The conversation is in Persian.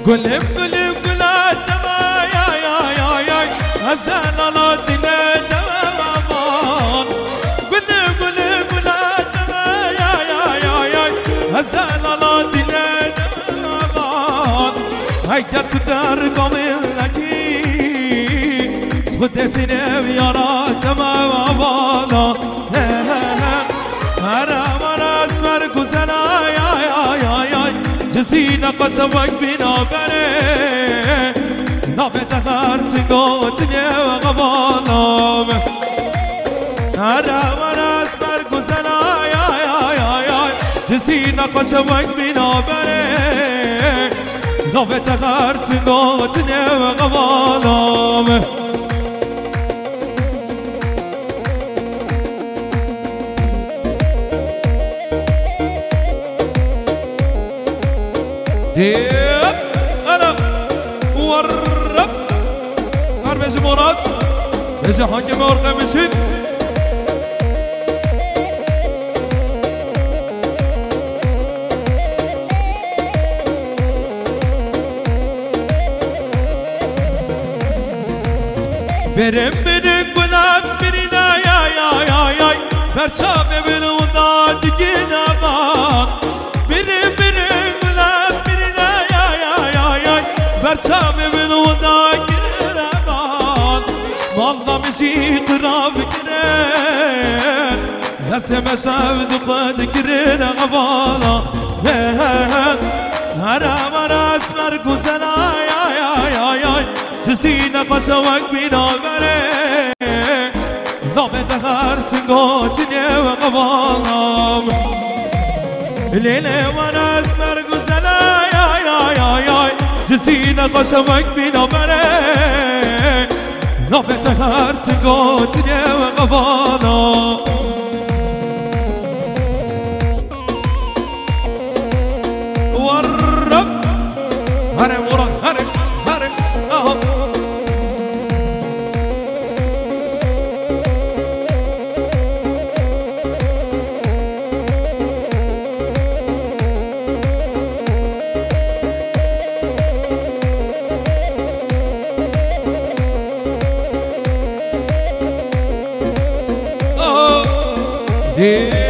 قلب قلب قلات دما يا هزان الله دنا دما بابان قلب قلب قلات دما يا هزان الله دنا دما بابان هيدا قدر قامل لكي خد سنب يا رات دما بابان جزينا قشوك بنا بري نابت خارت قوتني وغبانام هرا وراس مرقزنا يا جزينا قشوك بنا بري نابت خارت قوتني وغبانام أنا والرب أربع مرات إذا حكم ورقة مشيت برم برك بلام برنا يا فرشاب بلونا دقينا بان برم برك بلام برنا يا فرشاب بلونا دقينا بان والله مشي قراب كرين هسه مشاهد قد كرين غفالا هرا مراس مركوزنا يا جسينا قشوك بنا بري نابت هارت قوتني وغفالام ليلة وناس مرقزنا يا جسينا قشوك بنا بري نابت هارت قوتني وغفالام والرب هرم ورد هرم اهو yeah.